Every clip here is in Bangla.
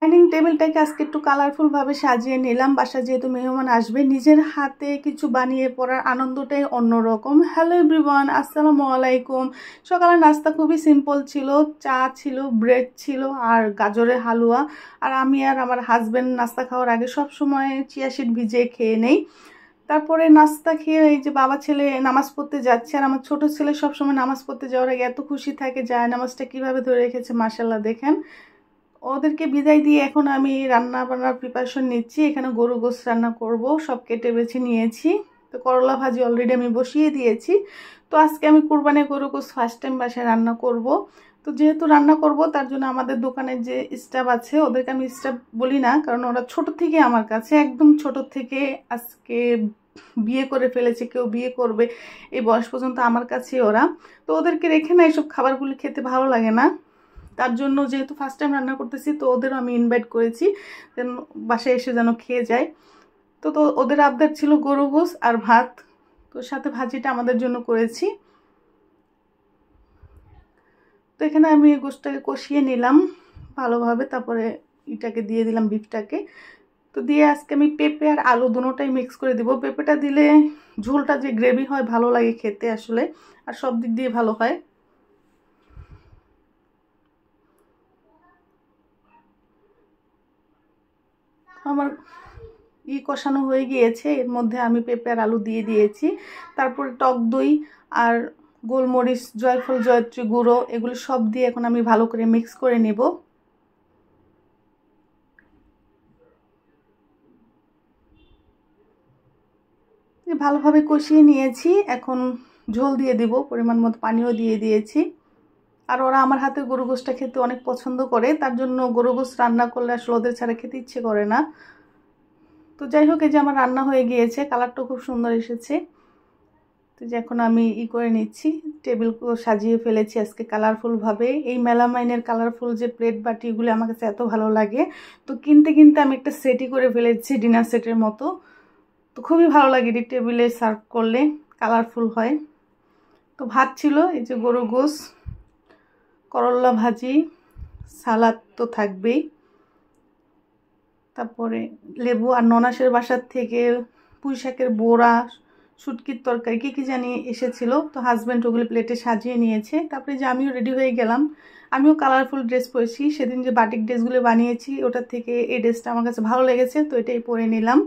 ডাইনিং টেবিলটাকে আজকে একটু কালারফুল ভাবে সাজিয়ে নিলাম। বাসা যেহেতু মেহমান আসবে, নিজের হাতে কিছু বানিয়ে পড়ার আনন্দটাই অন্যরকম। হ্যালো এভরিওয়ান, আসসালামু আলাইকুম। সকালে নাস্তা খুবই সিম্পল ছিল, চা ছিল, ব্রেড ছিল আর গাজরের হালুয়া। আর আমি আর আমার হাজবেন্ড নাস্তা খাওয়ার আগে সব সময় চিয়া সিড ভিজিয়ে খেয়ে নেই। তারপরে নাস্তা খেয়ে এই যে বাবা ছেলে নামাজ পড়তে যাচ্ছে, আর আমার ছোট ছেলে সবসময় নামাজ পড়তে যাওয়ার আগে এত খুশি থাকে, যায় নামাজটা কিভাবে ধরে রেখেছে মাশাআল্লাহ দেখেন। ওদেরকে বিদায় দিয়ে এখন আমি রান্না বান্নার প্রিপারেশন নিচ্ছি। এখানে গরু গোশত রান্না করব, সব কেটে বেছে নিয়েছি। তো করলা ভাজি অলরেডি আমি বসিয়ে দিয়েছি। তো আজকে আমি কুরবানি গরু গোশত ফার্স্ট টাইম বাসায় রান্না করব। তো যেহেতু রান্না করব তার জন্য আমাদের দোকানের যে স্টাফ আছে ওদেরকে আমি স্টাফ বলি না, কারণ ওরা ছোট থেকে আমার কাছে, একদম ছোট থেকে আজকে বিয়ে করে ফেলেছে, কেউ বিয়ে করবে এই বয়স পর্যন্ত আমার কাছে ওরা। তো ওদেরকে রেখে না এইসব খাবারগুলো খেতে ভালো লাগে না। তার জন্য যেহেতু ফার্স্ট টাইম রান্না করতেছি, তো ওদেরও আমি ইনভাইট করেছি যেন বাসায় এসে যেন খেয়ে যায়। তো তো ওদের আবদার ছিল গরু গোশত আর ভাত, তো সাথে ভাজিটা আমাদের জন্য করেছি। তো এখানে আমি গোশতটাকে কষিয়ে নিলাম ভালোভাবে, তারপরে এটাকে দিয়ে দিলাম বিফটাকে। তো দিয়ে আজকে আমি পেঁপে আর আলু দুটোটাই মিক্স করে দিব। পেঁপেটা দিলে ঝোলটা যে গ্রেভি হয় ভালো লাগে খেতে আসলে, আর সব দিক দিয়ে ভালো হয়। আমার কষানো হয়ে গিয়েছে, এর মধ্যে আমি পেঁপে আর আলু দিয়ে দিয়েছি। তারপরে টক দই আর গোলমরিচ, জয়ফল, জয়ত্রী গুঁড়ো এগুলো সব দিয়ে এখন আমি ভালো করে মিক্স করে নেব। ভালোভাবে কষিয়ে নিয়েছি, এখন ঝোল দিয়ে দিব, পরিমাণ মতো পানিও দিয়ে দিয়েছি। আর ওরা আমার হাতে গরু গোশতটা খেতে অনেক পছন্দ করে, তার জন্য গরু গোশত রান্না করলে আসলে ওদের ছাড়া খেতে ইচ্ছে করে না। তো যাই হোক, এই যে আমার রান্না হয়ে গিয়েছে, কালারটা খুব সুন্দর এসেছে। তো যে এখন আমি করে নিচ্ছি, টেবিল সাজিয়ে ফেলেছি আজকে কালারফুলভাবে। এই মেলামাইনের কালারফুল যে প্লেট বাটিগুলো আমার কাছে এত ভালো লাগে। তো কিনতে কিনতে আমি একটা সেটই করে ফেলেছি, ডিনার সেটের মতো। তো খুবই ভালো লাগে এটি টেবিলে সার্ভ করলে, কালারফুল হয়। তো ভাত ছিল, এই যে গরু গোশত, করলা ভাজি, সালাদ তো থাকবেই, তারপরে লেবু আর ননাসের বাসার থেকে পুঁই শাকের বড়া, শুটকির তরকারি কী কী জানি এসেছিলো। তো হাজব্যান্ড ওগুলো প্লেটে সাজিয়ে নিয়েছে। তারপরে যে আমিও রেডি হয়ে গেলাম, আমিও কালারফুল ড্রেস পরেছি। সেদিন যে বাটিক ড্রেসগুলো বানিয়েছি ওটার থেকে এই ড্রেসটা আমার কাছে ভালো লেগেছে, তো এটাই পরে নিলাম।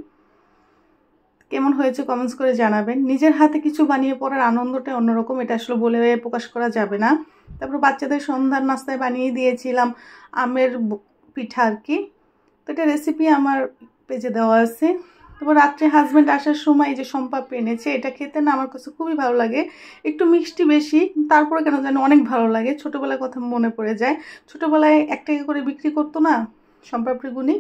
কেমন হয়েছে কমেন্টস করে জানাবেন। নিজের হাতে কিছু বানিয়ে পড়ার আনন্দটা অন্যরকম, এটা আসলে বলে প্রকাশ করা যাবে না। তারপর বাচ্চাদের সন্ধ্যার নাস্তায় বানিয়ে দিয়েছিলাম আমের পিঠা আর কি। তো এটা রেসিপি আমার পেজে দেওয়া আছে। তারপর রাত্রে হাজব্যান্ড আসার সময় এই যে সম্পাপড়ি এনেছে, এটা খেতে না আমার কাছে খুবই ভালো লাগে, একটু মিষ্টি বেশি, তারপরে কেন জানি অনেক ভালো লাগে। ছোটোবেলার কথা মনে পড়ে যায়, ছোটোবেলায় 1 টাকা করে বিক্রি করতো না সম্পাপড়িগুনি।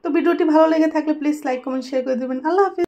তো ভিডিওটি ভালো লেগে থাকলে প্লিজ লাইক কমেন্ট শেয়ার করে দেবেন। আল্লাহ হাফিজ।